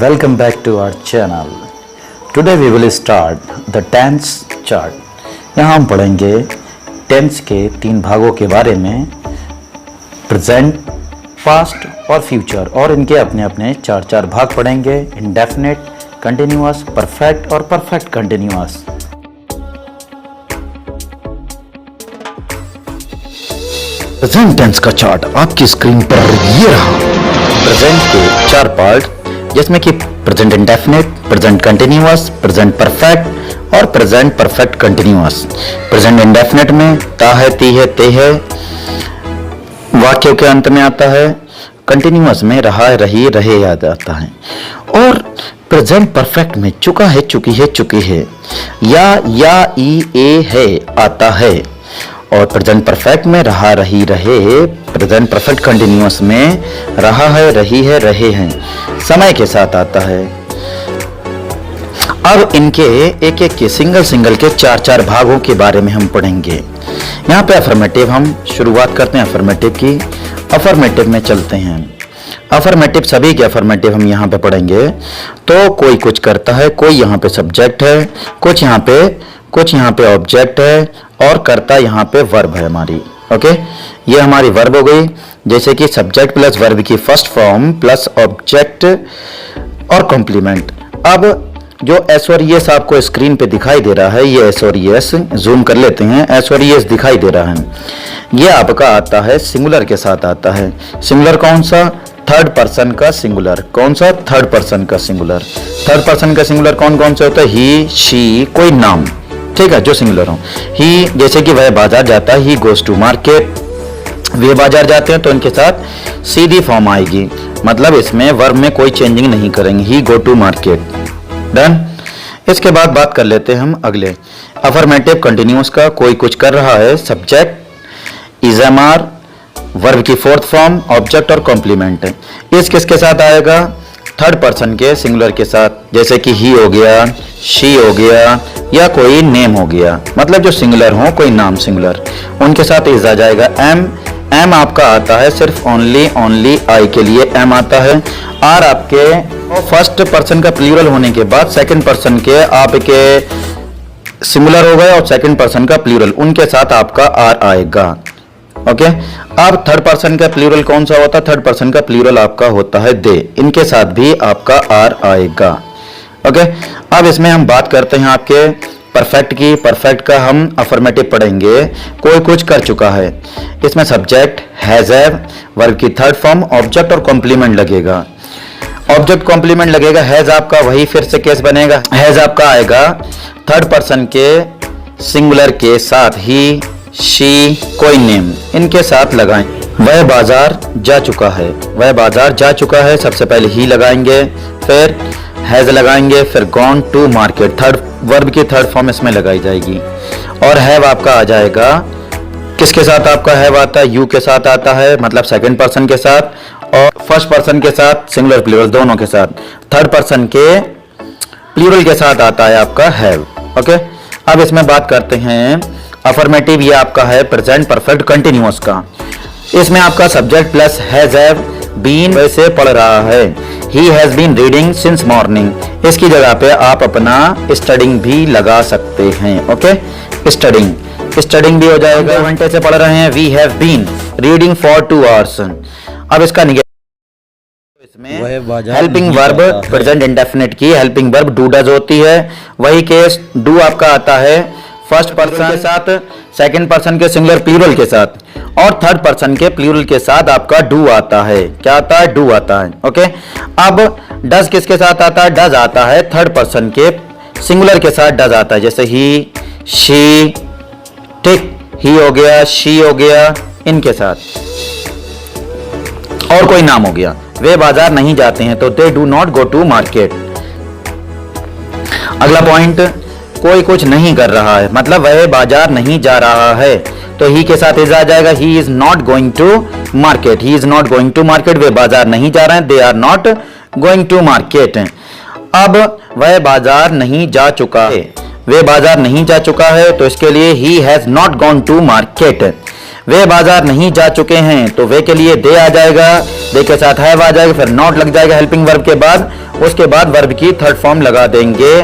Welcome back to our channel. Today we will start the tense chart. यहाँ हम पढ़ेंगे tense के 3 भागों के बारे में, प्रेजेंट, पास्ट और फ्यूचर, और इनके अपने अपने 4 भाग पढ़ेंगे, इंडेफिनिट, कंटिन्यूअस, परफेक्ट और परफेक्ट कंटिन्यूअस। प्रेजेंट टेंस का चार्ट आपकी स्क्रीन पर ये रहा। प्रेजेंट के 4 पार्ट, जिसमें कि present indefinite, present continuous, present perfect और present perfect continuous. Present indefinite में ता है, ती है, ते है वाक्यों के अंत में आता है। कंटिन्यूअस में रहा, रही, रहे याद आता है। और प्रेजेंट परफेक्ट में चुका है, चुकी है, चुकी है, या ई, ए है आता है। और प्रेजेंट परफेक्ट में रहा, रही, रहे। प्रेजेंट परफेक्ट कंटिन्यूअस में रहा है, रही है, रहे हैं समय के साथ आता है। अब इनके एक एक के सिंगल के 4 भागों के बारे में हम पढ़ेंगे। यहाँ पे अफर्मेटिव हम शुरुआत करते हैं अफर्मेटिव की। अफर्मेटिव में चलते हैं। अफर्मेटिव सभी के अफर्मेटिव हम यहाँ पे पढ़ेंगे। तो कोई कुछ करता है, कोई यहाँ पे सब्जेक्ट है, कुछ यहाँ पे ऑब्जेक्ट है, और करता यहाँ पे वर्ब है हमारी। ओके, ये हमारी वर्ब हो गई, जैसे कि सब्जेक्ट प्लस वर्ब की फर्स्ट फॉर्म प्लस ऑब्जेक्ट और कॉम्प्लीमेंट। अब जो एस और एस आपको स्क्रीन पे दिखाई दे रहा है, ये एस और एस जूम कर लेते हैं। एस और एस दिखाई दे रहा है, ये आपका आता है सिंगुलर के साथ आता है। सिंगुलर कौन सा? थर्ड पर्सन का सिंगुलर। कौन सा? थर्ड पर्सन का सिंगुलर। थर्ड पर्सन का सिंगुलर कौन कौन से होता है? ही, शी, कोई नाम, ठीक है, जो सिंगुलर हो। ही, जैसे कि वह बाजार जाता है, ही गोज टू मार्केट। वे बाजार जाते हैं तो इनके साथ सीधी फॉर्म आएगी, मतलब इसमें वर्ब में कोई चेंजिंग नहीं करेंगे। ही गो टू मार्केट। डन। इसके बाद बात कर लेते हैं हम अगले अफर्मेटिव कंटिन्यूअस का। कोई कुछ कर रहा है, subject, is am are, verb की फोर्थ फॉर्म, ऑब्जेक्ट और कॉम्प्लीमेंट है। इस किसके साथ आएगा? थर्ड पर्सन के सिंगुलर के साथ, जैसे कि ही हो गया, शी हो गया, या कोई नेम हो गया, मतलब जो सिंगुलर हो, कोई नाम सिंगुलर, उनके साथ इज आ जाएगा। एम आपका आता है सिर्फ ओनली आई के लिए एम आता है। आर आपके फर्स्ट पर्सन का प्लूरल होने के बाद सेकंड पर्सन के आपके सिंगुलर हो गए और सेकंड पर्सन का प्लूरल, उनके साथ आपका आर आएगा। ओके, अब थर्ड पर्सन का प्लूरल कौन सा होता है? थर्ड पर्सन का प्लूरल आपका होता है दे, इनके साथ भी आपका आर आएगा। ओके, अब इसमें हम बात करते हैं आपके परफेक्ट की। परफेक्ट का हम अफर्मेटिव पढ़ेंगे। कोई कुछ कर चुका है, इसमें सब्जेक्ट, हैज हैव, वर्ब की थर्ड फॉर्म, ऑब्जेक्ट और कॉम्प्लीमेंट लगेगा। ऑब्जेक्ट कॉम्प्लीमेंट लगेगा। हैज आपका वही फिर से केस बनेगा। हैज आपका आएगा थर्ड पर्सन के सिंगुलर के साथ, ही, शी, कोई नेम, इनके साथ लगाएं। वह बाजार जा चुका है, वह बाजार जा चुका है, सबसे पहले ही लगाएंगे, फिर हैज लगाएंगे, फिर gone to market, third verb की थर्ड फॉर्म इसमें लगाई जाएगी। और हैव आपका आ जाएगा, किसके साथ आपका हैव आता है? यू के साथ आता है, मतलब सेकंड पर्सन के साथ, और फर्स्ट पर्सन के साथ, सिंगुलर प्लूरल दोनों के साथ, थर्ड पर्सन के प्लूरल के साथ आता है आपका हैव। ओके, अब इसमें बात करते हैं अफर्मेटिव। ये आपका है प्रेजेंट परफेक्ट कंटिन्यूअस का। इसमें आपका subject plus has have been वैसे पढ़ रहा है। He has been reading since morning, इसकी जगह पे आप अपना स्टडिंग भी लगा सकते हैं। ओके, स्टडिंग भी हो जाएगा। 2 घंटे से पढ़ रहे हैं, we have been reading for 2 hours. अब इसका इसमें हेल्पिंग वर्ब प्रेजेंट इंडेफिनिट की हेल्पिंग वर्ब डू डज होती है। वही केस डू आपका आता है फर्स्ट पर्सन के साथ, सेकंड पर्सन के सिंगुलर प्लूरल के साथ, और थर्ड पर्सन के प्लूरल के साथ आपका डू आता है। क्या आता है? डू आता है। ओके, अब डज किसके साथ आता है? डज आता है थर्ड पर्सन के सिंगुलर के साथ डज आता है, जैसे ही, शी, ठीक, ही हो गया, शी हो गया, इनके साथ, और कोई नाम हो गया। वे बाजार नहीं जाते हैं तो they do not go to market. अगला पॉइंट, कोई कुछ नहीं कर रहा है, मतलब वह बाजार नहीं जा रहा है, तो ही के साथ इज आ जाएगा। He is not going to market, he is not going to market, वे बाजार नहीं जा रहे हैं, they are not going to market. अब वह बाजार नहीं जा चुका है, वे बाजार नहीं जा चुका है, तो इसके लिए he has not gone to market. वे बाजार नहीं जा चुके हैं तो वे के लिए दे आ जाएगा, दे के साथ हैव आ जाएगा, फिर नॉट लग जाएगा हेल्पिंग वर्ब के बाद, उसके बाद वर्ब की थर्ड फॉर्म लगा देंगे।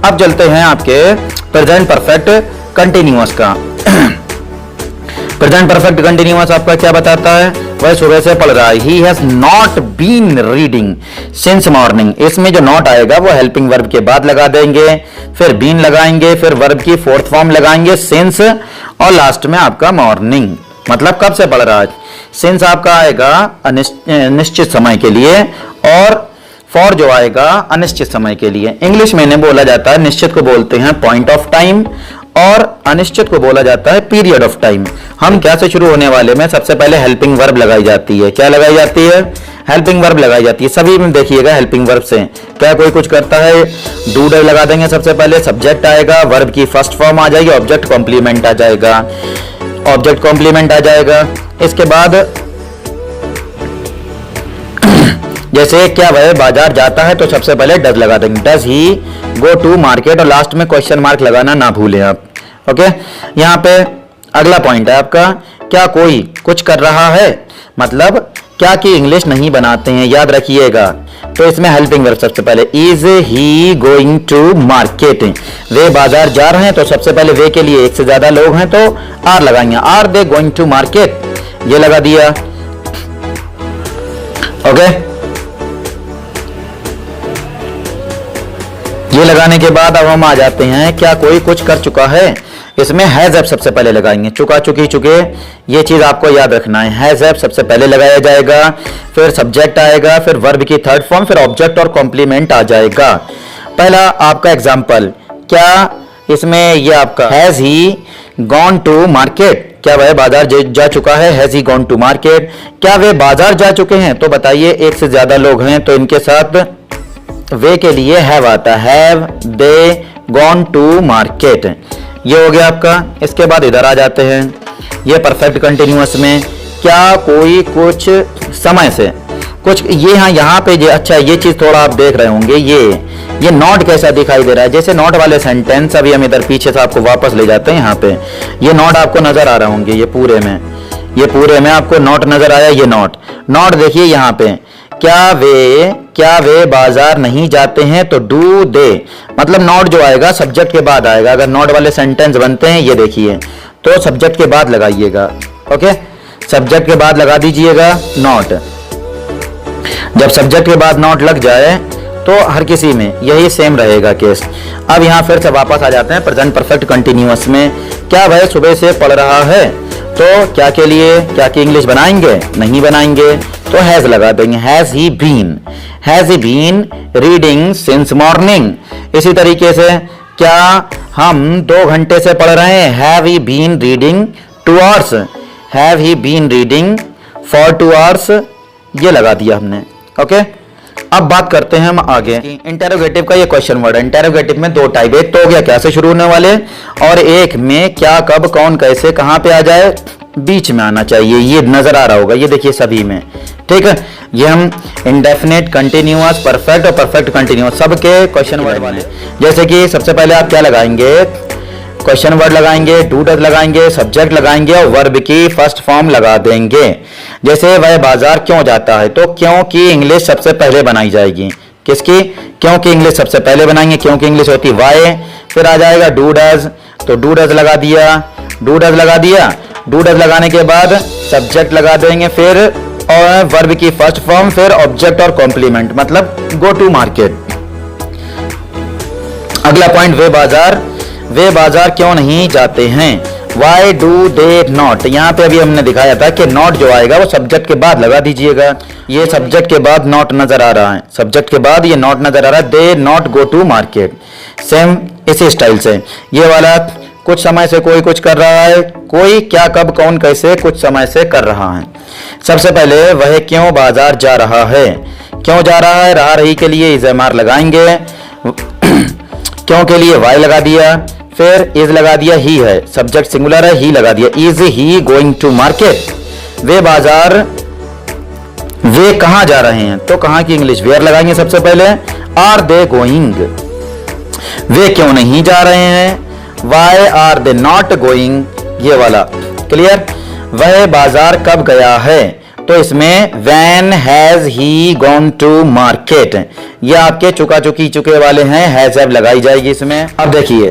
अब चलते हैं आपके प्रेजेंट परफेक्ट कंटिन्यूअस का। प्रेजेंट परफेक्ट कंटिन्यूअस आपका क्या बताता है? वह सुबह से पढ़ रहा है। He has not been reading since morning. इसमें जो नॉट आएगा वो हेल्पिंग वर्ब के बाद लगा देंगे, फिर बीन लगाएंगे, फिर वर्ब की फोर्थ फॉर्म लगाएंगे सिंस, और लास्ट में आपका मॉर्निंग। मतलब कब से पढ़ रहा है। सिंस आपका आएगा निश्चित समय के लिए, और फॉर जो आएगा अनिश्चित समय के लिए। इंग्लिश में इन्हें बोला जाता है, निश्चित को बोलते हैं पॉइंट ऑफ टाइम, और अनिश्चित को बोला जाता है पीरियड ऑफ टाइम। हम क्या से शुरू होने वाले में सबसे पहले हेल्पिंग वर्ब लगाई जाती है। क्या लगाई जाती है? हेल्पिंग वर्ब लगाई जाती है। सभी में देखिएगा हेल्पिंग वर्ब से क्या कोई कुछ करता है, डू डज लगा देंगे सबसे पहले, सब्जेक्ट आएगा, वर्ब की फर्स्ट फॉर्म आ जाएगी, ऑब्जेक्ट कॉम्प्लीमेंट आ जाएगा, ऑब्जेक्ट कॉम्प्लीमेंट आ जाएगा। इसके बाद जैसे क्या वह बाजार जाता है तो सबसे पहले डज लगा देंगे, does he go to market, और लास्ट में क्वेश्चन मार्क लगाना ना भूलें आप। ओके, यहाँ पे अगला पॉइंट है आपका, क्या कोई कुछ कर रहा है, मतलब क्या की इंग्लिश नहीं बनाते हैं, याद रखिएगा। तो इसमें हेल्पिंग वर्ब सबसे पहले, is he going to market, वे बाजार जा रहे हैं तो सबसे पहले वे के लिए एक से ज्यादा लोग हैं तो आर लगाएंगे, are they going to market, ये लगा दिया। ओके, ये लगाने के बाद अब हम आ जाते हैं क्या कोई कुछ कर चुका है। इसमें हैज हैव सबसे पहले लगाएंगे, चुका चुकी चुके, ये चीज आपको याद रखना है। हैज हैव सबसे पहले लगाया जाएगा, फिर सब्जेक्ट आएगा, फिर वर्ब की थर्ड फॉर्म, फिर ऑब्जेक्ट और कॉम्प्लीमेंट आ जाएगा। पहला आपका एग्जांपल, क्या इसमें ये आपका has he gone to market, क्या वह बाजार जा चुका है, has he gone to market. क्या वे बाजार जा चुके हैं, तो बताइए एक से ज्यादा लोग हैं तो इनके साथ वे के लिए हैव आता है, have they gone to market, ये हो गया आपका। इसके बाद इधर आ जाते हैं, ये परफेक्ट कंटिन्यूअस में क्या कोई कुछ समय से कुछ, ये यहाँ पे अच्छा ये चीज थोड़ा आप देख रहे होंगे, ये नॉट कैसा दिखाई दे रहा है, जैसे नॉट वाले सेंटेंस। अभी हम इधर पीछे से आपको वापस ले जाते हैं, यहाँ पे ये नॉट आपको नजर आ रहे होंगे, ये पूरे में आपको नॉट नजर आया। ये नॉट देखिए यहाँ पे, क्या वे बाजार नहीं जाते हैं तो डू दे, मतलब नॉट जो आएगा सब्जेक्ट के बाद आएगा। अगर नॉट वाले सेंटेंस बनते हैं, ये देखिए, तो सब्जेक्ट के बाद लगाइएगा। ओके, सब्जेक्ट के बाद लगा दीजिएगा नॉट। जब सब्जेक्ट के बाद नॉट लग जाए तो हर किसी में यही सेम रहेगा केस। अब यहाँ फिर से वापस आ जाते हैं प्रेजेंट परफेक्ट कंटिन्यूअस में। क्या वह सुबह से पढ़ रहा है, तो क्या के लिए, क्या की इंग्लिश बनाएंगे, नहीं बनाएंगे, तो हैज लगा देंगे, has he been reading since morning. इसी तरीके से क्या हम 2 घंटे से पढ़ रहे हैं, have he been reading 2 hours, have he been reading for 2 hours, ये लगा दिया हमने। ओके, अब बात करते हैं हम आगे। इंटेरोगेटिव का ये क्वेश्चन वर्ड है। इंटेरोगेटिव में 2 टाइप, एक तो हो गया क्या से शुरू होने वाले, और एक में क्या, कब, कौन, कैसे, कहां पे आ जाए, बीच में आना चाहिए। ये नजर आ रहा होगा, ये देखिए सभी में, ठीक है। ये हम इंडेफिनेट, कंटिन्यूअस, परफेक्ट और परफेक्ट कंटिन्यूअस सबके क्वेश्चन वर्ड वाले। जैसे कि सबसे पहले आप क्या लगाएंगे, क्वेश्चन वर्ड लगाएंगे, डू डज लगाएंगे, सब्जेक्ट लगाएंगे और वर्ब की फर्स्ट फॉर्म लगा देंगे। जैसे वह बाजार क्यों जाता है, तो क्यों की इंग्लिश सबसे पहले बनाई जाएगी। किसकी? क्यों की इंग्लिश सबसे पहले बनाएंगे, क्यों की इंग्लिश होती है वाई। फिर आ जाएगा डू डज, तो डू डज लगा दिया, डू डज लगा दिया। डू डज लगाने के बाद सब्जेक्ट लगा देंगे, फिर और वर्ब की फर्स्ट फॉर्म, फिर ऑब्जेक्ट और कॉम्प्लीमेंट, मतलब गो टू मार्केट। अगला पॉइंट, वे बाजार क्यों नहीं जाते हैं, वाई डू दे नॉट। यहाँ पे अभी हमने दिखाया था कि नॉट जो आएगा वो सब्जेक्ट के बाद लगा दीजिएगा। ये सब्जेक्ट के बाद नॉट नजर आ रहा है, सब्जेक्ट के बाद ये नॉट नजर आ रहा है, they not go to market. Same इसी स्टाइल से ये वाला, कुछ समय से कोई कुछ कर रहा है, कोई क्या, कब, कौन, कैसे, कुछ समय से कर रहा है। सबसे पहले वह क्यों बाजार जा रहा है, क्यों जा रहा है, रहा रही के लिए इज एम आर लगाएंगे, क्यों के लिए वाई लगा दिया, फिर इज लगा दिया, ही है, सब्जेक्ट सिंगुलर है, ही लगा दिया, is he going to market. वे कहां जा रहे हैं, तो कहां की इंग्लिश वेयर लगाएंगे सबसे पहले, आर दे गोइंग। वे क्यों नहीं जा रहे हैं, why are they not going, ये वाला क्लियर। वह बाजार कब गया है, तो इसमें when has he gone to market, ये आपके चुका चुकी चुके वाले हैं, has have लगाई जाएगी इसमें। अब देखिए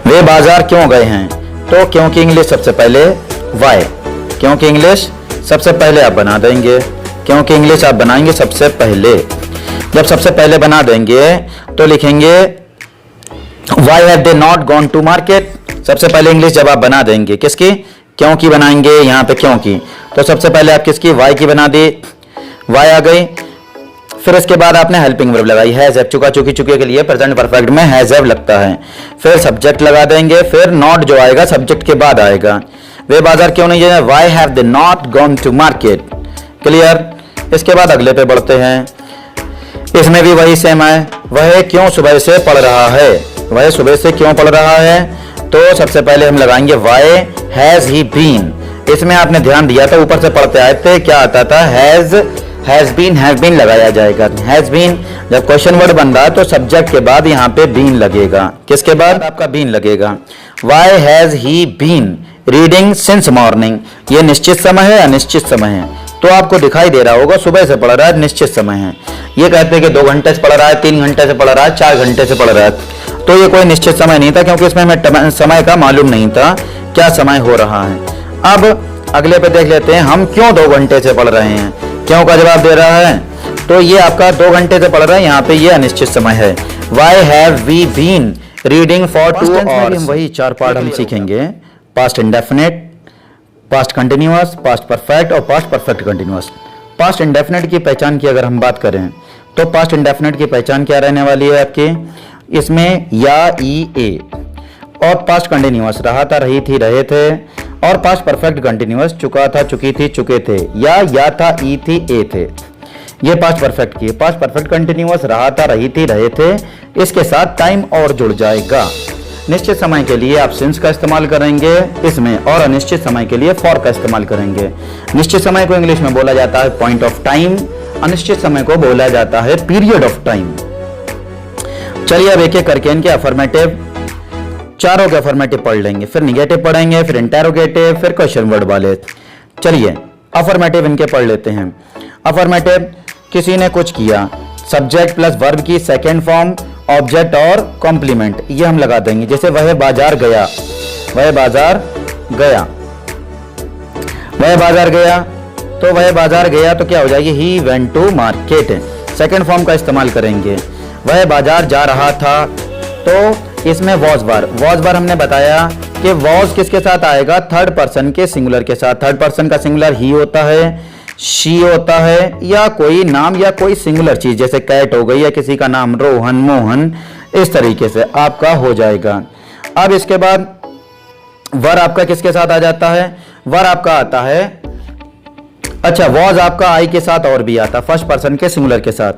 वे बाजार क्यों गए हैं, तो क्योंकि इंग्लिश सबसे पहले why, क्योंकि इंग्लिश सबसे पहले आप बना देंगे, क्योंकि इंग्लिश आप बनाएंगे सबसे पहले। जब सबसे पहले बना देंगे तो लिखेंगे why have they not gone to market, सबसे पहले इंग्लिश जब आप बना देंगे किसकी, क्योंकि बनाएंगे यहाँ पे क्योंकि, तो सबसे पहले आप किसकी, वाई की बना दी, वाई आ गई। फिर इसके बाद आपने हेल्पिंग वर्ब लगाई, हैज हैव, चुका चुकी चुके के लिए प्रेजेंट परफेक्ट में हैज हैव लगता है। फिर सब्जेक्ट लगा देंगे, फिर नॉट जो आएगा सब्जेक्ट के बाद आएगा। वे बाजार क्यों नहीं गए, why have they not gone to market, clear. इसके बाद अगले पे बढ़ते हैं, इसमें भी वही सेम है, वह क्यों सुबह से पढ़ रहा है, वह सुबह से क्यों पढ़ रहा है, तो सबसे पहले हम लगाएंगे वाई हैज ही बीन। इसमें आपने ध्यान दिया था ऊपर से पढ़ते आए थे क्या आता था, हैज बीन लगाया जाएगा। हैज बीन जब क्वेश्चन वर्ड बन रहा है तो सब्जेक्ट के बाद यहाँ पे बीन लगेगा, किसके बाद, आपका बीन लगेगा। Why has he been reading since morning, ये निश्चित समय है अनिश्चित समय है, तो आपको दिखाई दे रहा होगा सुबह से पढ़ रहा है, निश्चित समय है। ये कहते हैं कि 2 घंटे से पढ़ रहा है, 3 घंटे से पढ़ रहा है, 4 घंटे से पढ़ रहा है, तो ये कोई निश्चित समय नहीं था क्योंकि इसमें हमें समय का मालूम नहीं था क्या समय हो रहा है। अब अगले पे देख लेते हैं हम क्यों 2 घंटे से पढ़ रहे हैं, क्यों का जवाब दे रहा है, तो ये आपका 2 घंटे से पढ़ रहा है, यहाँ पे ये अनिश्चित समय है। Why have we been reading for 2 hours, हम वही 4 पार्ट हम सीखेंगे, past indefinite, past continuous, past perfect और past perfect continuous. Past indefinite की पहचान की अगर हम बात करें तो पास्ट इंडेफिनिट की पहचान क्या रहने वाली है आपकी, इसमें या ई ए, और पास्ट कंटिन्यूअस रहा था रही थी रहे थे, और पास्ट परफेक्ट कंटिन्यूअस चुका था चुकी थी चुके थे, या था ई थी ए थे। ये पास्ट परफेक्ट की, पास्ट परफेक्ट कंटिन्यूअस रहा था रही थी रहे थे, इसके साथ टाइम और जुड़ जाएगा। निश्चित समय के लिए आप सिंस का इस्तेमाल करेंगे इसमें, और अनिश्चित समय के लिए फॉर का इस्तेमाल करेंगे। निश्चित समय को इंग्लिश में बोला जाता है पॉइंट ऑफ टाइम, अनिश्चित समय को बोला जाता है पीरियड ऑफ टाइम। चलिए अब एक एक करके इनके अफर्मेटिव, चारों के अफर्मेटिव पढ़ लेंगे, फिर निगेटिव पढ़ेंगे, फिर इंटेरोगेटिव, फिर क्वेश्चन वर्ड वाले। चलिए अफर्मेटिव इनके पढ़ लेते हैं। अफर्मेटिव, किसी ने कुछ किया, सब्जेक्ट प्लस वर्ब की सेकेंड फॉर्म, ऑब्जेक्ट और कॉम्प्लीमेंट, ये हम लगा देंगे। जैसे वह बाजार गया, वह बाजार गया, वह बाजार गया, तो वह बाजार गया तो क्या हो जाएगी, he went to market. Second form का इस्तेमाल करेंगे, वह बाजार जा रहा था, तो इसमें वॉज बार हमने बताया कि वॉज किसके साथ आएगा, थर्ड पर्सन के सिंगुलर के साथ। थर्ड पर्सन का सिंगुलर ही होता है, शी होता है, या कोई नाम या कोई सिंगुलर चीज, जैसे कैट हो गई या किसी का नाम रोहन, मोहन, इस तरीके से आपका हो जाएगा। अब इसके बाद वर आपका किसके साथ आ जाता है, वर आपका आता है, अच्छा वॉज आपका आई के साथ और भी आता, फर्स्ट पर्सन के सिंगुलर के साथ।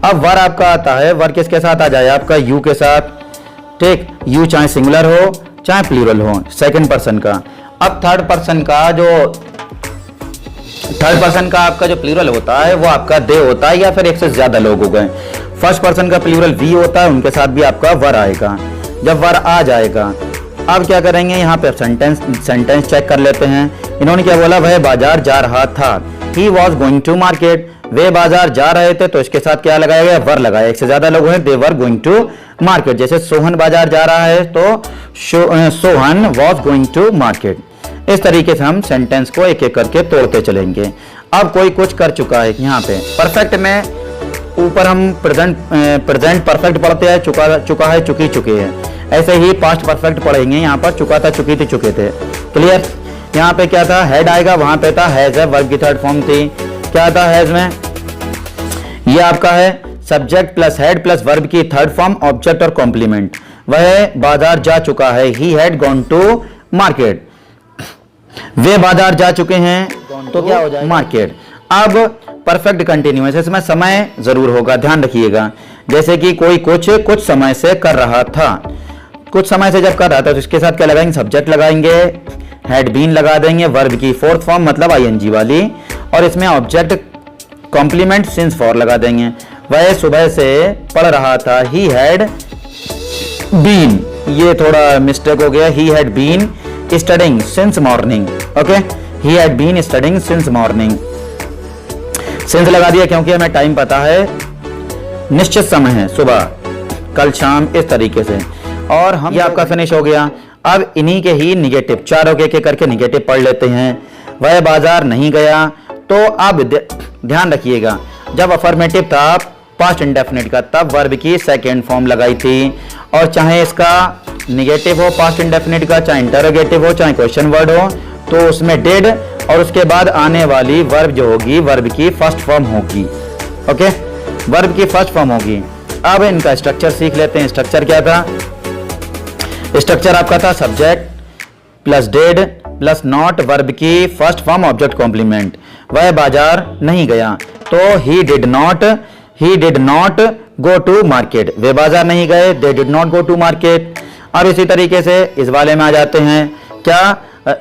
अब वर आपका आता है, वर किसके साथ आ जाए, आपका यू के साथ, ठीक, यू चाहे सिंगुलर हो चाहे प्लूरल हो, सेकंड पर्सन का। अब थर्ड पर्सन का आपका जो प्लूरल होता है वो आपका दे होता है, या फिर एक से ज्यादा लोग हो गए। फर्स्ट पर्सन का प्लूरल वी होता है, उनके साथ भी आपका वर आएगा। जब वर आ जाएगा अब क्या करेंगे, यहाँ पे सेंटेंस चेक कर लेते हैं। इन्होंने क्या बोला, वह बाजार जा रहा था, he was going to market, वे बाजार जा रहे थे, तो इसके साथ क्या लगाया गया, वर लगाया। एक से ज्यादा लोग हैं, they were going to market. जैसे सोहन बाजार जा रहा है तो Sohan was going to market. इस तरीके से हम सेंटेंस को एक एक करके तोड़ते चलेंगे। अब कोई कुछ कर चुका है, यहाँ पे परफेक्ट में ऊपर हम प्रेजेंट परफेक्ट पढ़ते हैं, चुका है चुकी चुके हैं। ऐसे ही पास्ट परफेक्ट पढ़ेंगे, यहाँ पर चुका था चुकी थी चुके थे, क्लियर। यहाँ पे क्या था, हेड आएगा, वहां पे था हैज है, वर्ब की थर्ड फॉर्म थी, क्या था हैज में, ये आपका है subject plus had plus verb की थर्ड फॉर्म, ऑब्जेक्ट और कॉम्प्लीमेंट। वह बाजार जा चुका है, he had gone to market, वे बाजार जा चुके हैं, तो क्या हो जाएगा, मार्केट। अब परफेक्ट कंटिन्यूअस, इसमें समय जरूर होगा, ध्यान रखिएगा। जैसे कि कोई कुछ समय से कर रहा था, कुछ समय से जब कर रहा था तो इसके साथ क्या लगाएंगे, सब्जेक्ट लगाएंगे, हैड बीन लगा देंगे, वर्ब की फोर्थ फॉर्म मतलब आईएनजी वाली, और इसमें ऑब्जेक्ट कॉम्प्लीमेंट सिंस फॉर लगा देंगे। वह सुबह से पढ़ रहा था, ही हैड बीन, ये थोड़ा मिस्टेक हो गया, he had been studying since morning, okay. He had been studying since morning. Since लगा दिया क्योंकि हमें टाइम पता है, निश्चित समय है, सुबह, कल, शाम, इस तरीके से। और हम ये आपका फिनिश हो गया। अब इन्हीं के ही निगेटिव, चारों के करके निगेटिव पढ़ लेते हैं। वह बाजार नहीं गया, तो अब ध्यान रखिएगा, जब अफर्मेटिव था पास्ट इंडेफिनिट का, तब वर्ब की सेकेंड फॉर्म लगाई थी। और चाहे इसका निगेटिव हो पास्ट इंडेफिनिट का, चाहे इंटरोगेटिव हो, चाहे क्वेश्चन वर्ड हो, तो उसमें डिड और उसके बाद आने वाली वर्ब जो होगी वर्ब की फर्स्ट फॉर्म होगी। ओके, वर्ब की फर्स्ट फॉर्म होगी। अब इनका स्ट्रक्चर सीख लेते हैं। स्ट्रक्चर क्या था? स्ट्रक्चर आपका था subject plus did plus not, verb की फर्स्ट फॉर्म ऑब्जेक्ट कॉम्प्लीमेंट। वह बाजार नहीं गया, तो he did not go to market. वे बाजार नहीं गए, they did not go to market. और इसी तरीके से इस वाले में आ जाते हैं। क्या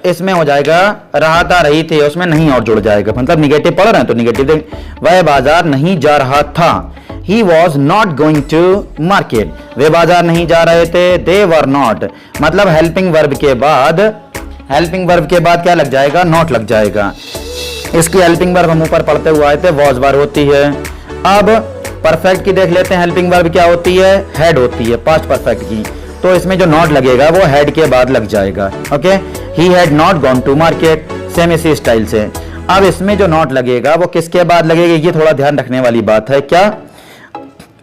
इसमें हो जाएगा? रहा था, रही थी, उसमें नहीं और जुड़ जाएगा, मतलब निगेटिव पढ़ रहे हैं तो निगेटिव। वह बाजार नहीं जा रहा था, he was not going to market। वे बाजार नहीं जा रहे थे, they were not, मतलब हेल्पिंग वर्ब के बाद क्या लग जाएगा? नॉट लग जाएगा। इसकी हेल्पिंग वर्ब हम ऊपर पढ़ते हुए आए थे, was वर होती है। अब परफेक्ट की देख लेते हैं। हेल्पिंग वर्ब क्या होती है? हेड होती है, पास्ट परफेक्ट की। तो इसमें जो नॉट लगेगा वो हेड के बाद लग जाएगा। Okay, he had not gone to market, same इसी स्टाइल से। अब इसमें जो नॉट लगेगा वो किसके बाद लगेगा? ये थोड़ा ध्यान रखने वाली बात है। क्या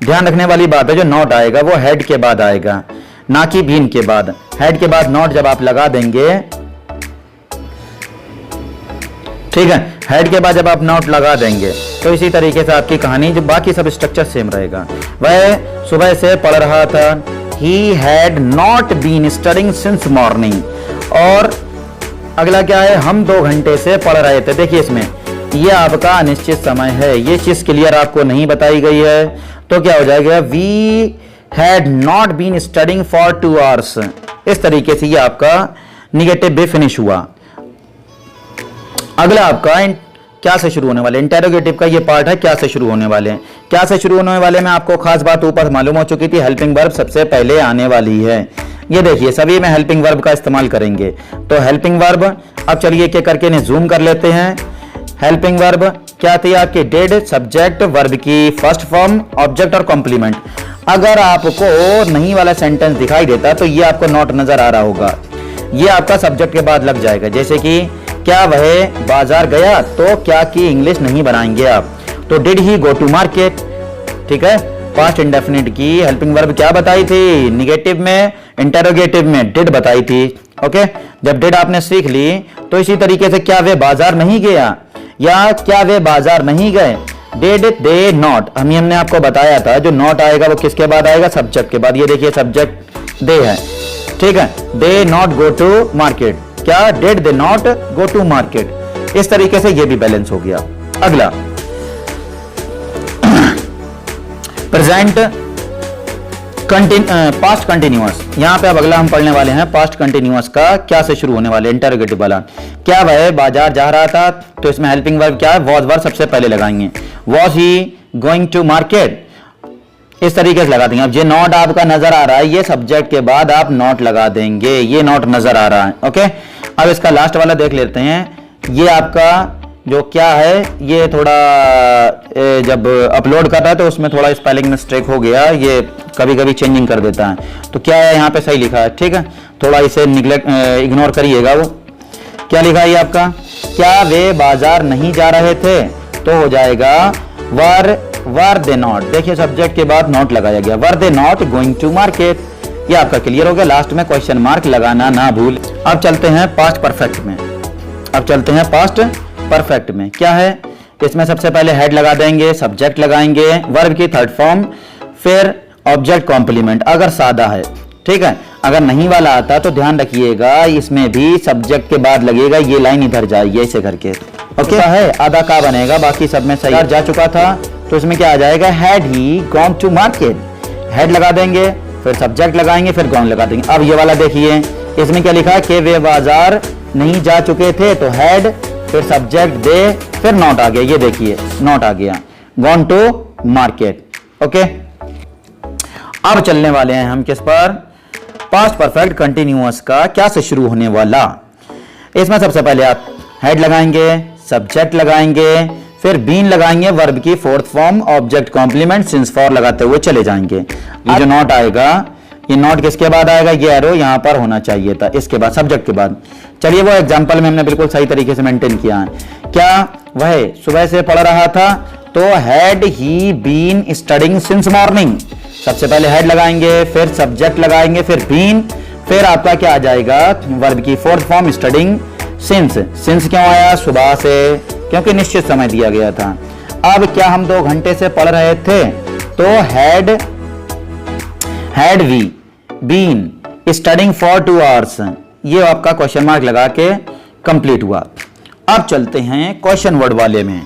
ध्यान रखने वाली बात है? जो नॉट आएगा वो हेड के बाद आएगा, ना कि बीन के बाद। हेड के बाद नॉट जब आप लगा देंगे, ठीक है, हेड के बाद जब आप नॉट लगा देंगे तो इसी तरीके से आपकी कहानी, जो बाकी सब स्ट्रक्चर सेम रहेगा। वह सुबह से पढ़ रहा था, he had not been studying since morning। और अगला क्या है? हम 2 घंटे से पढ़ रहे थे। देखिए इसमें ये आपका अनिश्चित समय है, ये चीज क्लियर आपको नहीं बताई गई है, तो क्या हो जाएगा? we had not been studying for 2 hours। इस तरीके से ये आपका निगेटिव भी फिनिश हुआ। अगला आपका क्या से शुरू होने वाले? इंटेरोगेटिव का ये पार्ट है, क्या से शुरू होने वाले हैं। क्या से शुरू होने वाले में आपको खास बात ऊपर मालूम हो चुकी थी, हेल्पिंग वर्ब सबसे पहले आने वाली है। ये देखिए सभी में हेल्पिंग वर्ब का इस्तेमाल करेंगे। तो हेल्पिंग वर्ब, अब चलिए क्या करके इन्हें जूम कर लेते हैं। हेल्पिंग वर्ब क्या थी आपकी? डिड, सब्जेक्ट, वर्ब की फर्स्ट फॉर्म, ऑब्जेक्ट और कॉम्प्लीमेंट। अगर आपको नहीं वाला सेंटेंस दिखाई देता तो ये आपको नॉट नजर आ रहा होगा, ये आपका सब्जेक्ट के बाद लग जाएगा। जैसे कि क्या वह बाजार गया, तो क्या की इंग्लिश नहीं बनाएंगे आप, तो did he go to market. ठीक है, पास्ट इंडेफिनिट की हेल्पिंग वर्ब क्या बताई थी? निगेटिव में, इंटेरोगेटिव में डिड बताई थी। ओके, जब डिड आपने सीख ली तो इसी तरीके से क्या वे बाजार नहीं गया या क्या वे बाजार नहीं गए, डिड दे नॉट। हमने आपको बताया था जो नॉट आएगा वो किसके बाद आएगा? सब्जेक्ट के बाद। ये देखिए सब्जेक्ट दे है, ठीक है, they not go to market. क्या? Did they not go to market. इस तरीके से ये भी बैलेंस हो गया। अगला प्रेजेंट पास्ट कंटिन्यूअस। यहां पे अब अगला हम पढ़ने वाले हैं पास्ट कंटिन्यूअस का क्या से शुरू होने वाले, इंटरोगेटिव वाला। क्या वह बाजार जा रहा था, तो इसमें हेल्पिंग वर्ब क्या है? वॉज वर्ब सबसे पहले लगाएंगे। Was he going to market, इस तरीके से लगा देंगे। अब ये नॉट आपका नजर आ रहा है, ये सब्जेक्ट के बाद आप नॉट लगा देंगे, ये नॉट नजर आ रहा है। ओके, अब इसका लास्ट वाला देख लेते हैं। ये आपका जो क्या है, ये थोड़ा जब अपलोड कर रहा है तो उसमें थोड़ा स्पेलिंग मिस्टेक हो गया, ये कभी कभी चेंजिंग कर देता है। तो क्या है यहाँ पे सही लिखा है, ठीक है, थोड़ा इसे इग्नोर करिएगा। वो क्या लिखा है आपका? क्या वे बाजार नहीं जा रहे थे, तो हो जाएगा वर दे नॉट। देखिए सब्जेक्ट के बाद नॉट लगाया गया, where they not going to market. ये आपका क्लियर हो गया। लास्ट में क्वेश्चन मार्क लगाना ना भूल। अब चलते हैं पास्ट परफेक्ट में। पास्ट परफेक्ट में क्या है? इसमें सबसे पहले हेड लगा देंगे, सब्जेक्ट लगाएंगे, वर्ब की थर्ड फॉर्म, फिर ऑब्जेक्ट कॉम्प्लीमेंट अगर सादा है, ठीक है। अगर नहीं वाला आता तो ध्यान रखिएगा इसमें भी सब्जेक्ट के बाद लगेगा, ये लाइन इधर जाएगी ऐसे करके। ओके है, आधा का बनेगा, बाकी सब में सही जा चुका था। तो इसमें क्या आ जाएगा? Had he gone to market. Had लगा देंगे, फिर सब्जेक्ट लगाएंगे, फिर गॉन लगा देंगे। अब ये वाला देखिए, इसमें क्या लिखा है कि वे बाजार नहीं जा चुके थे, तो हैड, फिर सब्जेक्ट दे, फिर नॉट आ गया। ये देखिए नॉट आ गया, गॉन टू मार्केट। ओके, अब चलने वाले हैं हम किस पर? पास्ट परफेक्ट कंटिन्यूअस का क्या से शुरू होने वाला। इसमें सबसे पहले आप हेड लगाएंगे, सब्जेक्ट लगाएंगे, फिर बीन लगाएंगे, वर्ब की fourth form, object complement, since for लगाते हुए चले जाएंगे। ये जो नॉट आएगा, ये नॉट किसके बाद आएगा, ये एरो यहां पर होना चाहिए था, इसके बाद, सब्जेक्ट के बाद। चलिए वो एग्जांपल में हमने बिल्कुल सही तरीके से मेंटेन किया है। क्या वह सुबह से पढ़ रहा था, तो had he been studying since morning. सबसे पहले हेड लगाएंगे, फिर सब्जेक्ट लगाएंगे, फिर बीन, फिर आपका क्या आ जाएगा, वर्ब की fourth form studying since. Since क्यों आया, सुबह से, क्योंकि निश्चित समय दिया गया था। अब क्या हम 2 घंटे से पढ़ रहे थे, तो had we been studying for 2 hours, ये आपका क्वेश्चन मार्क लगा के कंप्लीट हुआ। अब चलते हैं क्वेश्चन वर्ड वाले में।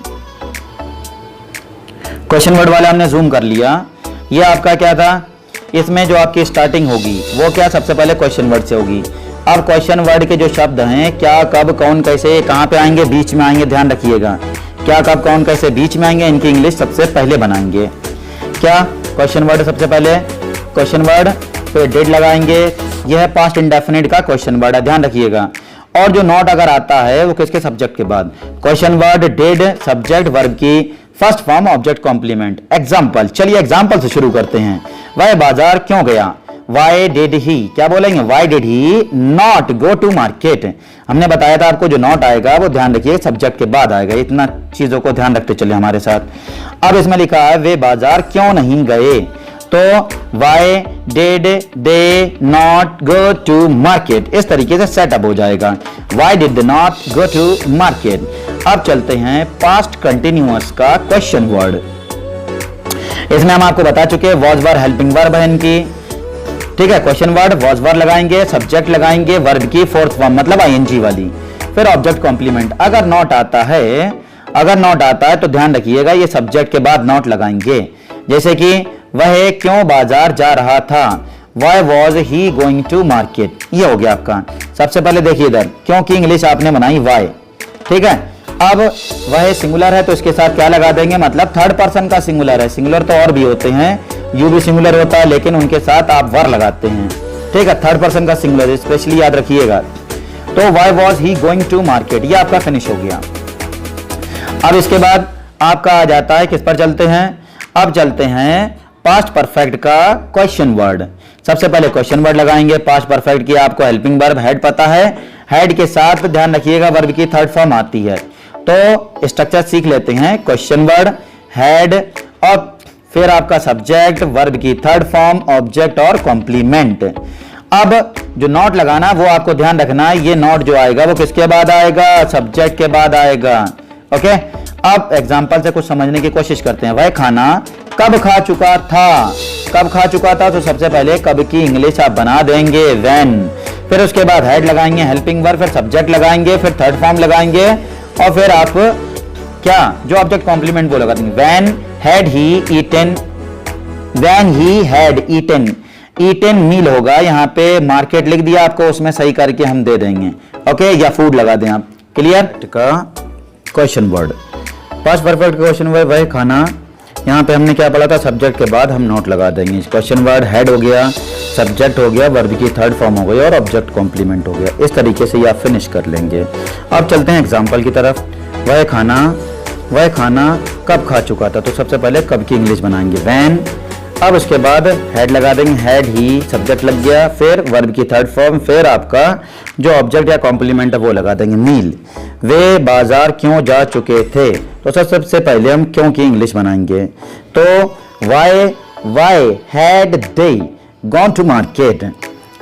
क्वेश्चन वर्ड वाला हमने जूम कर लिया। ये आपका क्या था, इसमें जो आपकी स्टार्टिंग होगी वो क्या, सबसे पहले क्वेश्चन वर्ड से होगी। अब क्वेश्चन वर्ड के जो शब्द हैं, क्या, कब, कौन, कैसे, कहां पे आएंगे, बीच में आएंगे, ध्यान रखिएगा। क्या, कब, कौन, कैसे बीच में आएंगे, इनकी इंग्लिश सबसे पहले बनाएंगे। क्या क्वेश्चन वर्ड, सबसे पहले क्वेश्चन वर्ड, फिर डिड लगाएंगे। यह है पास्ट इंडेफिनिट का क्वेश्चन वर्ड है, ध्यान रखिएगा। और जो नॉट अगर आता है वो किसके, सब्जेक्ट के बाद। Question word, did, subject, verb की first form, object complement. Example, चलिए एग्जाम्पल से शुरू करते हैं। वह बाजार क्यों गया, वाई डिड ही, क्या बोलेंगे, why did he not go to market. हमने बताया था आपको जो नॉट आएगा वो ध्यान रखिए सब्जेक्ट के बाद आएगा, इतना चीजों को ध्यान रखते चले हमारे साथ। अब इसमें लिखा है वे बाजार क्यों नहीं गए, तो why did they not go to market, इस तरीके से सेटअप हो जाएगा, why did they not go to market. अब चलते हैं पास्ट कंटिन्यूअस का क्वेश्चन वर्ड। इसमें हम आपको बता चुके हैं वॉज वर हेल्पिंग वर्ब है इनकी, ठीक है। क्वेश्चन वर्ड वॉज वर लगाएंगे, सब्जेक्ट लगाएंगे, वर्ब की फोर्थ फॉर्म मतलब आईएनजी वाली, फिर ऑब्जेक्ट कॉम्प्लीमेंट। अगर नॉट आता है तो ध्यान रखिएगा ये सब्जेक्ट के बाद नॉट लगाएंगे। जैसे कि वह क्यों बाजार जा रहा था, why was he going to market, ये हो गया आपका। सबसे पहले देखिए इधर, क्योंकि इंग्लिश आपने बनाई वाई, ठीक है। अब वह सिंगुलर है तो इसके साथ क्या लगा देंगे, मतलब थर्ड पर्सन का सिंगुलर है। सिंगुलर तो और भी होते हैं, यू भी सिंगुलर होता है, लेकिन उनके साथ आप वर लगाते हैं, ठीक है। थर्ड पर्सन का सिंगुलर स्पेशली याद रखिएगा। तो why was he going to market, ये आपका फिनिश हो गया। अब इसके बाद आपका आ जाता है, किस पर चलते हैं, अब चलते हैं पास्ट परफेक्ट का क्वेश्चन वर्ड। सबसे पहले क्वेश्चन वर्ड लगाएंगे, पास्ट परफेक्ट की आपको हेल्पिंग वर्ब हेड पता है, हेड के साथ ध्यान रखिएगा वर्ब की थर्ड फॉर्म आती है। तो स्ट्रक्चर सीख लेते हैं, क्वेश्चन वर्ड, हेड, और फिर आपका सब्जेक्ट, वर्ब की थर्ड फॉर्म, ऑब्जेक्ट और कॉम्प्लीमेंट। अब जो नॉट लगाना वो आपको ध्यान रखना है, ये नॉट जो आएगा वो किसके बाद आएगा, सब्जेक्ट के बाद आएगा, ओके। अब एग्जांपल से कुछ समझने की कोशिश करते हैं। वह खाना कब खा चुका था, कब खा चुका था, तो सबसे पहले कब की इंग्लिश आप बना देंगे व्हेन, फिर उसके बाद हेड लगाएंगे, हेल्पिंग वर्ब, फिर सब्जेक्ट लगाएंगे, फिर थर्ड फॉर्म लगाएंगे, और फिर आप क्या जो ऑब्जेक्ट कॉम्प्लीमेंट वो लगा देंगे। When had he eaten, when he had eaten, eaten meal होगा, यहाँ पे मार्केट लिख दिया आपको, उसमें सही करके हम दे देंगे, ओके, या फूड लगा दें आप, क्लियर। का question word, past perfect question word वह खाना, यहाँ पे हमने क्या पढ़ा था, सब्जेक्ट के बाद हम नोट लगा देंगे। क्वेश्चन वर्ड हेड हो गया, सब्जेक्ट हो गया, वर्ब की थर्ड फॉर्म हो गई और ऑब्जेक्ट कॉम्प्लीमेंट हो गया। इस तरीके से ये आप फिनिश कर लेंगे। अब चलते हैं एग्जांपल की तरफ। वह खाना कब खा चुका था, तो सबसे पहले कब की इंग्लिश बनाएंगे व्हेन, अब उसके बाद हेड लगा देंगे, हेड ही, सब्जेक्ट लग गया, फिर वर्ब की थर्ड फॉर्म, फिर आपका जो ऑब्जेक्ट या कॉम्प्लीमेंट है वो लगा देंगे मील। वे बाजार क्यों जा चुके थे, तो सबसे पहले हम क्यों की इंग्लिश बनाएंगे, तो why had they gone to market.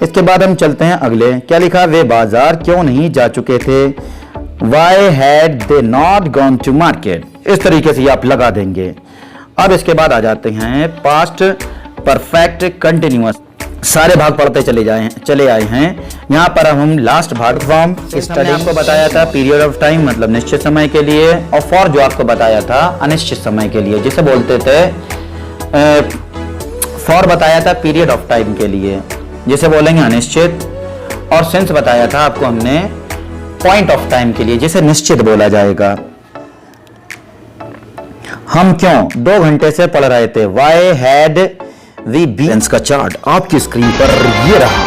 इसके बाद हम चलते हैं अगले, क्या लिखा, वे बाजार क्यों नहीं जा चुके थे, why had they not gone to market. इस तरीके से आप लगा देंगे। अब इसके बाद आ जाते हैं पास्ट परफेक्ट कंटिन्यूअस। सारे भाग पढ़ते चले आए हैं। यहाँ पर हम लास्ट भाग फॉर्म स्टडी आपको बताया था, पीरियड ऑफ टाइम मतलब निश्चित समय के लिए, और फॉर जो आपको बताया था अनिश्चित समय के लिए, जिसे बोलते थे फॉर बताया था पीरियड ऑफ टाइम के लिए, जिसे बोलेंगे अनिश्चित, और सिंस बताया था आपको हमने पॉइंट ऑफ टाइम के लिए, जिसे निश्चित बोला जाएगा। हम क्यों 2 घंटे से पढ़ रहे थे, वाई हैड वी बीन का चार्ट आपकी स्क्रीन पर ये रहा।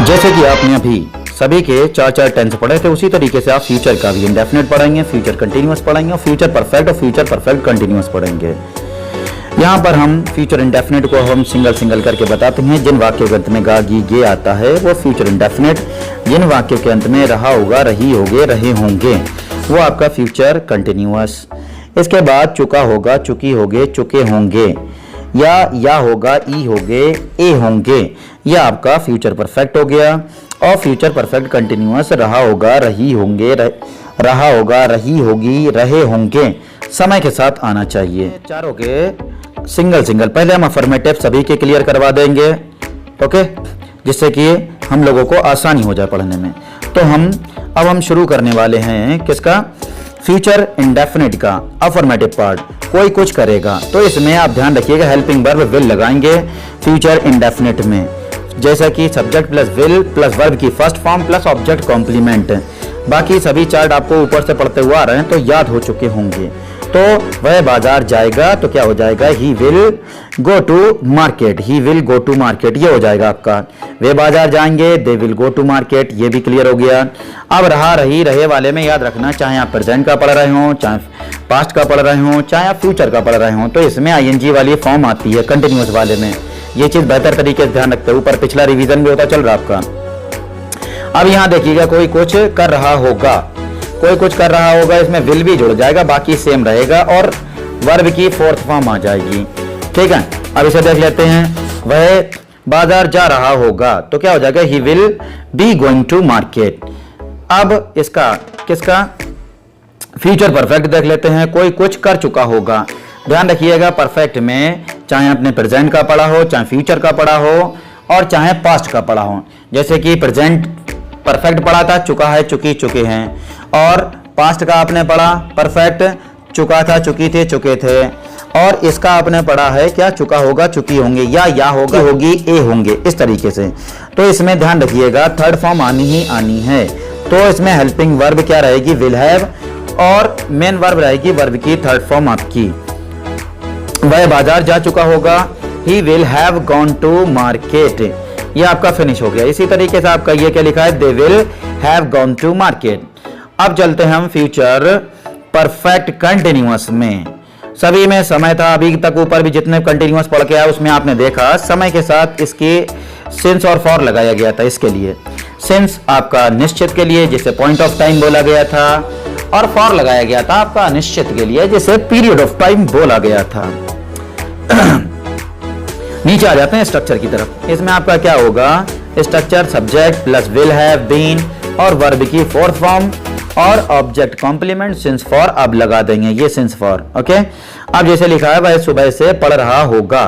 जैसे कि आपने अभी सभी के 4 टेंस पढ़े थे, उसी तरीके से आप फ्यूचर का भी इंडेफिनिट पढ़ेंगे, फ्यूचर कंटिन्यूअस पढ़ेंगे और फ्यूचर परफेक्ट कंटिन्यूअस पढ़ेंगे। यहाँ पर हम फ्यूचर इंडेफिनिट को हम सिंगल करके बताते हैं। जिन वाक्यों के अंत में गा गी गे आता है वो फ्यूचर इंडेफिनिट, जिन वाक्यों के अंत में रहा होगा, रही होगे, रहे होंगे वो आपका फ्यूचर कंटिन्यूअस। इसके बाद चुका होगा, चुकी होगे, चुके होंगे, या होगा, ई होगे, ए होंगे, यह आपका फ्यूचर परफेक्ट हो गया। और फ्यूचर परफेक्ट कंटिन्यूअस रहा होगा, रही होंगे, रहा होगा, रही होगी, रहे होंगे समय के साथ आना चाहिए। चारों के सिंगल पहले हम अफर्मेटिव सभी के क्लियर करवा देंगे, ओके, जिससे कि हम लोगों को आसानी हो जाए पढ़ने में। तो अब हम शुरू करने वाले हैं किसका, फ्यूचर इंडेफिनिट का अफर्मेटिव पार्ट। कोई कुछ करेगा तो इसमें आप ध्यान रखिएगा हेल्पिंग वर्ब विल लगाएंगे फ्यूचर इंडेफिनिट में, जैसा कि subject plus will plus verb की first form plus object complement. बाकी सभी चार्ट आपको ऊपर से पढ़ते हुए आ रहे हैं तो याद हो चुके होंगे। तो वह बाजार जाएगा तो क्या हो जाएगा, he will go to market, he will go to market, ये हो जाएगा आपका। वे बाजार जाएंगे, they will go to market, ये भी क्लियर हो गया। अब रहा, रही, रहे वाले में याद रखना, चाहे आप प्रेजेंट का पढ़ रहे हो, चाहे पास्ट का पढ़ रहे हो, चाहे आप फ्यूचर का पढ़ रहे हो, तो इसमें आईएनजी वाली फॉर्म आती है कंटिन्यूअस वाले में। ये चीज बेहतर तरीके से ध्यान रखते हो, ऊपर पिछला रिवीजन भी होता चल रहा आपका। अब यहाँ देखिएगा, कोई कुछ कर रहा होगा, कोई कुछ कर रहा होगा, इसमें विल भी जुड़ जाएगा, बाकी सेम रहेगा और वर्ब की फोर्थ फॉर्म आ जाएगी। ठीक है, अब इसे देख लेते हैं। वह बाजार जा रहा होगा तो क्या हो जाएगा, he will be going to market. अब इसका किसका फ्यूचर परफेक्ट देख लेते हैं। कोई कुछ कर चुका होगा, ध्यान रखिएगा परफेक्ट में चाहे आपने प्रेजेंट का पढ़ा हो, चाहे फ्यूचर का पढ़ा हो और चाहे पास्ट का पढ़ा हो। जैसे कि प्रेजेंट परफेक्ट पढ़ा था, चुका है, चुकी, चुके हैं, और पास्ट का आपने पढ़ा परफेक्ट, चुका था, चुकी थे, चुके थे, और इसका आपने पढ़ा है क्या, चुका होगा, चुकी होंगे, या होगा, होगी, ए होंगे, इस तरीके से। तो इसमें ध्यान रखिएगा थर्ड फॉर्म आनी ही आनी है। तो इसमें हेल्पिंग वर्ब क्या रहेगी, विल हैव, और मेन वर्ब रहेगी वर्ब की थर्ड फॉर्म आपकी। वह बाजार जा चुका होगा, he will have gone to market, ये आपका फिनिश हो गया। इसी तरीके से आपका ये क्या लिखा है, they will have gone to market. अब चलते हैं हम फ्यूचर परफेक्ट कंटिन्यूअस में। सभी में समय था, अभी तक ऊपर भी जितने कंटिन्यूअस पढ़ के आया उसमें आपने देखा समय के साथ इसके सिंस और फॉर लगाया गया था। इसके लिए सिंस आपका निश्चित के लिए जिसे पॉइंट ऑफ टाइम बोला गया था, और फॉर लगाया गया था आपका अनिश्चित के लिए जिसे पीरियड ऑफ टाइम बोला गया था। नीचे आ जाते हैं स्ट्रक्चर की तरफ। इसमें आपका क्या होगा, structure subject plus will have been और वर्ब की फोर्थ फॉर्म और ऑब्जेक्ट कॉम्प्लीमेंट सिंस फॉर अब लगा देंगे, ये सिंस फॉर, ओके। अब जैसे लिखा है, वह सुबह से पढ़ रहा होगा,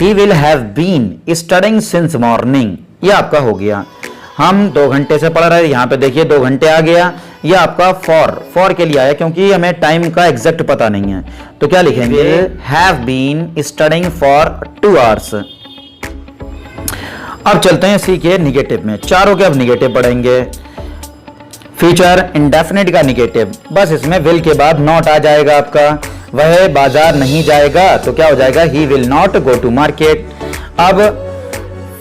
he will have been studying since morning, ये आपका हो गया। हम 2 घंटे से पढ़ रहे हैं, यहाँ पे देखिए 2 घंटे आ गया, ये आपका फॉर के लिए आया क्योंकि हमें टाइम का एग्जैक्ट पता नहीं है। तो क्या लिखेंगे, have been studying for 2 hours. अब चलते हैं सी के निगेटिव में। चारों के अब निगेटिव पढ़ेंगे। फ्यूचर इंडेफिनिट का निगेटिव, बस इसमें विल के बाद नॉट आ जाएगा आपका। वह बाजार नहीं जाएगा तो क्या हो जाएगा, he will not go to market. अब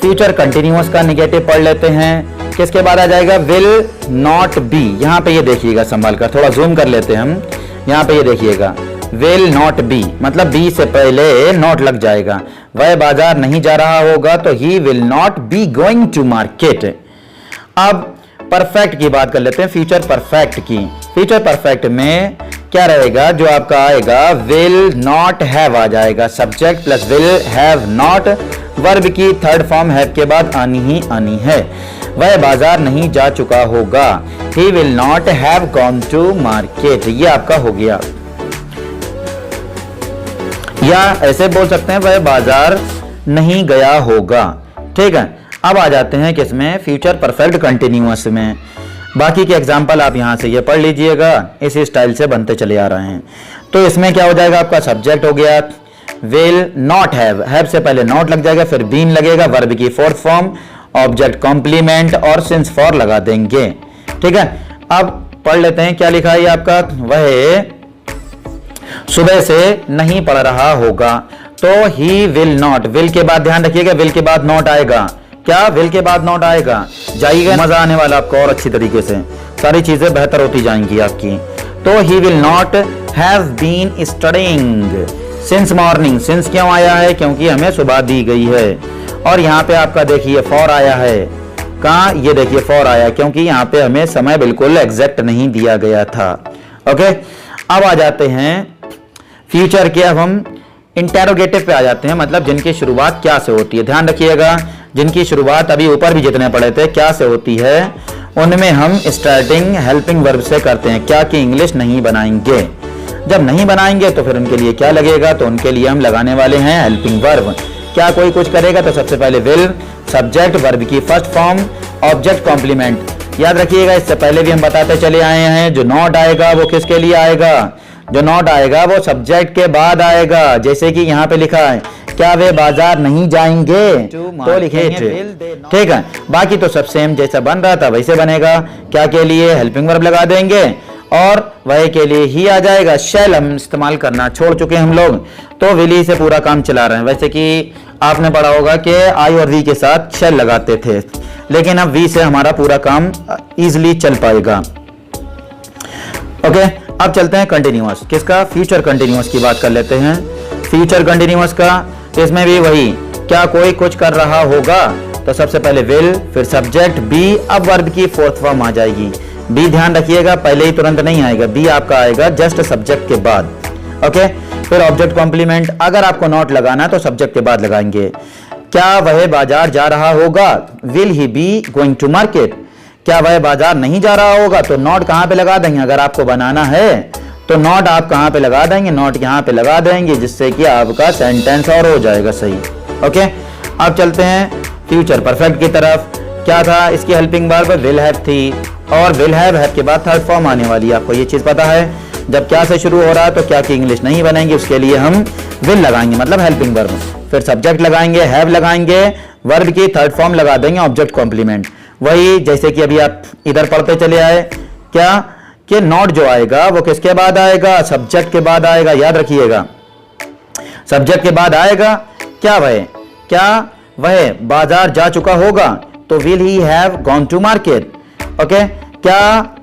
फ्यूचर कंटिन्यूअस का निगेटिव पढ़ लेते हैं। किसके बाद आ जाएगा, विल नॉट बी। यहाँ पे ये देखिएगा संभाल कर, थोड़ा जूम कर लेते हैं हम। यहाँ पे ये देखिएगा विल नॉट बी, मतलब बी से पहले नॉट लग जाएगा। वह बाजार नहीं जा रहा होगा तो he will not be going to market. अब परफेक्ट की बात कर लेते हैं, फ्यूचर परफेक्ट की। फ्यूचर परफेक्ट में क्या रहेगा, जो आपका आएगा विल नॉट हैव आ जाएगा, subject plus will have not, verb की थर्ड फॉर्म हैव के बाद आनी ही आनी है। वह बाजार नहीं जा चुका होगा, he will not have gone to market, ये आपका हो गया। या ऐसे बोल सकते हैं, वह बाजार नहीं गया होगा। ठीक है, अब आ जाते हैं किसमें, फ्यूचर परफेक्ट कंटिन्यूअस में। बाकी के एग्जाम्पल आप यहां से ये पढ़ लीजिएगा, इस स्टाइल से बनते चले आ रहे हैं। तो इसमें क्या हो जाएगा, आपका सब्जेक्ट हो गया विल नॉट हैव से पहले नॉट लग जाएगा, फिर बीन लगेगा, वर्ब की फोर्थ फॉर्म, ऑब्जेक्ट कॉम्प्लीमेंट और सिंस फॉर लगा देंगे। ठीक है, अब पढ़ लेते हैं क्या लिखा है आपका, वह सुबह से नहीं पढ़ रहा होगा तो ही विल नॉट, विल के बाद ध्यान रखिएगा, विल के बाद नॉट आएगा क्या विल के बाद नॉट आएगा, जाइएगा, मजा आने वाला आपको और अच्छी तरीके से, सारी चीजें बेहतर होती जाएंगी आपकी। तो he will not have been studying since morning, since क्यों आया है, क्योंकि हमें सुबह दी गई है। और यहाँ पे आपका देखिए फॉर आया है, कहाँ, ये देखिए फॉर आया, क्योंकि यहाँ पे हमें समय बिल्कुल एग्जैक्ट नहीं दिया गया था। ओके, अब आ जाते हैं फ्यूचर के, अब हम इंटेरोगेटिव पे आ जाते हैं, मतलब जिनकी शुरुआत क्या से होती है। ध्यान रखिएगा, जिनकी शुरुआत अभी ऊपर भी जितने पढ़े थे क्या से होती है, उनमें हम स्टार्टिंग हेल्पिंग वर्ब से करते हैं। क्या कि इंग्लिश नहीं बनाएंगे, जब नहीं बनाएंगे तो फिर उनके लिए क्या लगेगा, तो उनके लिए हम लगाने वाले हैं हेल्पिंग वर्ब। क्या कोई कुछ करेगा तो सबसे पहले विल, सब्जेक्ट, वर्ब की फर्स्ट फॉर्म, ऑब्जेक्ट, कॉम्प्लीमेंट। याद रखिएगा, इससे पहले भी हम बताते चले आए हैं, जो नॉट आएगा वो किसके लिए आएगा, जो नॉट आएगा वो सब्जेक्ट के बाद आएगा। जैसे कि यहाँ पे लिखा है, क्या वे बाजार नहीं जाएंगे, तो लिखेंगे, ठीक है। बाकी तो सब सेम जैसा बन रहा था वैसे बनेगा। क्या के लिए हेल्पिंग वर्ब लगा देंगे और वह के लिए ही आ जाएगा। शैल हम इस्तेमाल करना छोड़ चुके हम लोग, तो विली से पूरा काम चला रहे हैं। वैसे कि आपने पढ़ा होगा कि आई और वी के साथ शैल लगाते थे, लेकिन अब वी से हमारा पूरा काम इजीली चल पाएगा। ओके, अब चलते हैं कंटिन्यूअस, किसका, फ्यूचर कंटिन्यूअस की बात कर लेते हैं। फ्यूचर कंटिन्यूअस का, इसमें भी वही, क्या कोई कुछ कर रहा होगा, तो सबसे पहले विल, फिर सब्जेक्ट, बी, अब वर्ब की फोर्थ फॉर्म आ जाएगी। बी ध्यान रखिएगा पहले ही तुरंत नहीं आएगा, बी आपका आएगा जस्ट सब्जेक्ट के बाद। ओके, फिर ऑब्जेक्ट कॉम्प्लीमेंट, अगर आपको नॉट लगाना है तो सब्जेक्ट के बाद लगाएंगे। क्या वह बाजार जा रहा होगा, will he be going to market. क्या वह बाजार नहीं जा रहा होगा, तो नॉट कहां पे लगा देंगे, अगर आपको बनाना है तो नॉट आप कहां पे लगा देंगे, नॉट यहां पे लगा देंगे, जिससे कि आपका सेंटेंस और हो जाएगा सही। ओके, अब चलते हैं फ्यूचर परफेक्ट की तरफ। क्या था इसकी हेल्पिंग वर्ब, विल हैव थी, और विल हैव के बाद थर्ड फॉर्म आने वाली है। आपको ये चीज पता है, जब क्या से शुरू हो रहा है तो क्या की इंग्लिश नहीं बनेगी, उसके लिए हम विल लगाएंगे, मतलब हेल्पिंग वर्ब, फिर सब्जेक्ट लगाएंगे, हैव लगाएंगे, वर्ब की थर्ड फॉर्म लगा देंगे, ऑब्जेक्ट कॉम्प्लीमेंट। वही जैसे कि अभी आप इधर पढ़ते चले आए, क्या कि नॉट जो आएगा वो किसके बाद आएगा, सब्जेक्ट के बाद आएगा। याद रखिएगा, सब्जेक्ट के बाद आएगा। क्या वह बाजार जा चुका होगा, तो will he have gone to market. Okay, क्या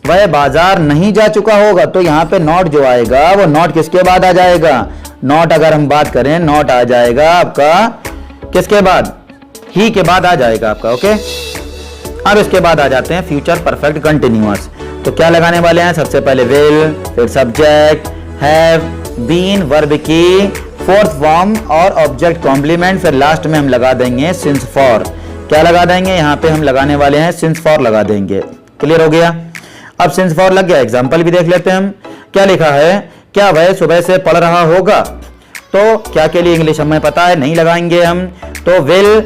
वह बाजार नहीं जा चुका होगा, तो यहाँ पे नॉट जो आएगा वो नॉट किसके बाद आ जाएगा, नॉट अगर हम बात करें नॉट आ जाएगा आपका किसके बाद, ही के बाद आ जाएगा आपका। ओके, अब इसके बाद आ जाते हैं फ्यूचर परफेक्ट कंटिन्यूअस। तो क्या लगाने वाले हैं, सबसे पहले विल, फिर सब्जेक्ट, हैव, बीन, वर्ब की फोर्थ फॉर्म और ऑब्जेक्ट कॉम्प्लीमेंट, फिर लास्ट में हम लगा देंगे सिंस फॉर। क्या लगा देंगे, यहाँ पे हम लगाने वाले हैं सिंस फॉर लगा देंगे। क्लियर हो गया, अब सिंस फॉर लग गया, एग्जाम्पल भी देख लेते हैं हम। क्या लिखा है, क्या वह सुबह से पढ़ रहा होगा, तो क्या के लिए इंग्लिश हमें पता है, नहीं लगाएंगे हम, तो will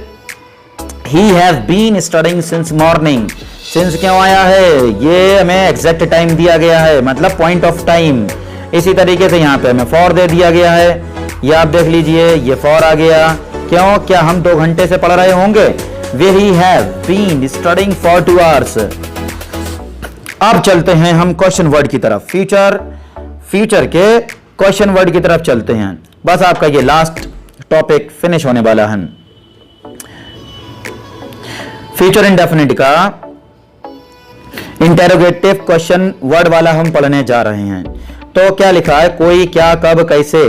he have been studying since morning. Since क्यों आया है, ये हमें एग्जैक्ट टाइम दिया गया है, मतलब पॉइंट ऑफ टाइम। इसी तरीके से यहाँ पे हमें फॉर दे दिया गया है, ये आप देख लीजिए, ये फॉर आ गया। क्यों, क्या हम 2 घंटे से पढ़ रहे होंगे, वे he have been studying for 2 hours. अब चलते हैं हम क्वेश्चन वर्ड की तरफ, फ्यूचर के क्वेश्चन वर्ड की तरफ चलते हैं। बस आपका ये लास्ट टॉपिक फिनिश होने वाला है। फ्यूचर इंडेफिनिट का इंटेरोगेटिव क्वेश्चन वर्ड वाला हम पढ़ने जा रहे हैं। तो क्या लिखा है, कोई क्या कब कैसे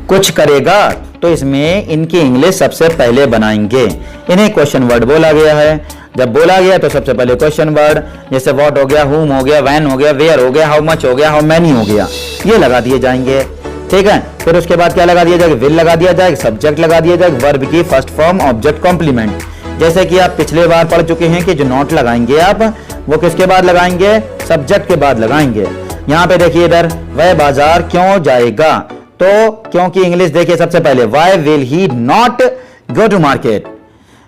कुछ करेगा, तो इसमें इनकी इंग्लिश सबसे पहले बनाएंगे। इन्हें क्वेश्चन वर्ड बोला गया है। जब बोला गया तो सबसे पहले क्वेश्चन वर्ड, जैसे व्हाट हो गया, हुम हो गया, व्हेन हो गया, वेयर हो गया, हाउ मच हो गया, हाउ मेनी हो गया, ये लगा दिए जाएंगे। ठीक है, फिर उसके बाद क्या लगा दिया जाएगा, विल लगा दिया जाएगा, सब्जेक्ट लगा दिया जाएगा, वर्ब की फर्स्ट फॉर्म, ऑब्जेक्ट कॉम्प्लीमेंट। जैसे कि आप पिछले बार पढ़ चुके हैं कि जो नॉट लगाएंगे आप वो किसके बाद लगाएंगे, सब्जेक्ट के बाद लगाएंगे। यहाँ पे देखिए इधर, वह बाजार क्यों जाएगा, तो क्योंकि इंग्लिश देखिए सबसे पहले, why will he not go to market.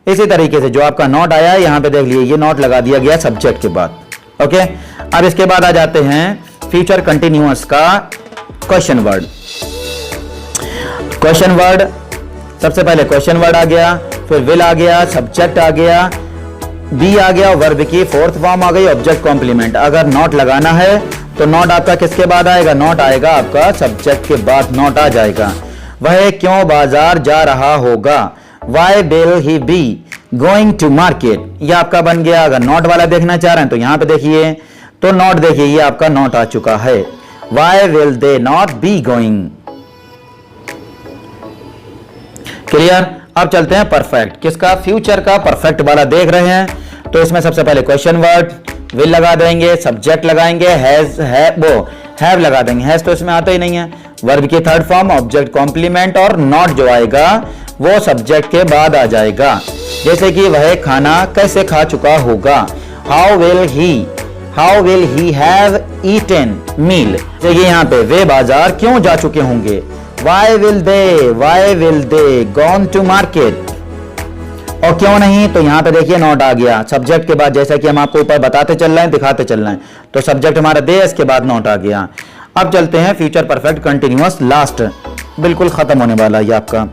इसी तरीके से जो आपका नॉट आया है यहाँ पे देख लिए, ये नॉट लगा दिया गया सब्जेक्ट के बाद। ओके, अब इसके बाद आ जाते हैं फ्यूचर कंटिन्यूअस का क्वेश्चन वर्ड। क्वेश्चन वर्ड, सबसे पहले क्वेश्चन वर्ड आ गया, फिर विल आ गया, सब्जेक्ट आ गया, बी आ गया, वर्ब की फोर्थ फॉर्म आ गई, ऑब्जेक्ट कॉम्प्लीमेंट। अगर नॉट लगाना है तो नॉट आपका किसके बाद आएगा, नॉट आएगा आपका सब्जेक्ट के बाद, नॉट आ जाएगा। वह क्यों बाजार जा रहा होगा, why will he be going to market, ये आपका बन गया। अगर नॉट वाला देखना चाह रहे हैं तो यहां पे देखिए, तो नॉट देखिए, ये आपका नॉट आ चुका है। Why will they not be going. Clear. अब चलते हैं परफेक्ट, किसका, फ्यूचर का परफेक्ट वाला देख रहे हैं। तो इसमें सबसे पहले क्वेश्चन वर्ड विल लगा देंगे, सब्जेक्ट लगाएंगे, हैव लगा देंगे, हैज तो इसमें आता ही नहीं है। वर्ब की थर्ड फॉर्म ऑब्जेक्ट कॉम्प्लीमेंट, और नॉट जो आएगा वो सब्जेक्ट के बाद आ जाएगा। जैसे कि वह खाना कैसे खा चुका होगा, how will he have eaten meal. देखिए यहाँ पे वे बाजार क्यों जा चुके होंगे, why will they gone to market. और क्यों नहीं, तो यहां पे देखिए नॉट आ गया सब्जेक्ट के बाद, जैसा कि हम आपको ऊपर बताते चल रहे हैं, दिखाते चल रहे हैं। तो सब्जेक्ट हमारा दे, इसके बाद नॉट आ गया। अब चलते हैं फ्यूचर परफेक्ट कंटिन्यूअस, लास्ट बिल्कुल खत्म होने वाला है आपका।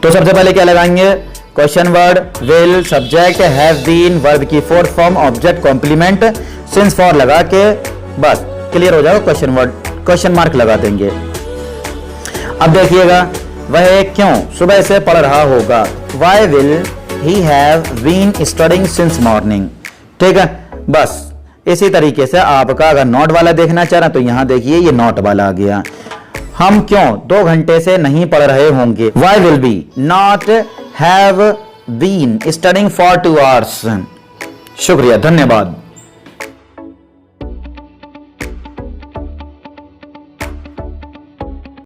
तो सबसे पहले क्या लगाएंगे, question word will, subject have been, verb की fourth form object complement, since for लगा के बस क्लियर हो जाएगा। क्वेश्चन वर्ड क्वेश्चन मार्क लगा देंगे। अब देखिएगा, वह क्यों सुबह से पढ़ रहा होगा, why will he have been studying since morning. ठीक है, बस इसी तरीके से आपका अगर नॉट वाला देखना चाह रहे हैं तो यहां देखिए ये नॉट वाला आ गया। हम क्यों 2 घंटे से नहीं पढ़ रहे होंगे, why will be not have been studying for 2 hours. शुक्रिया, धन्यवाद।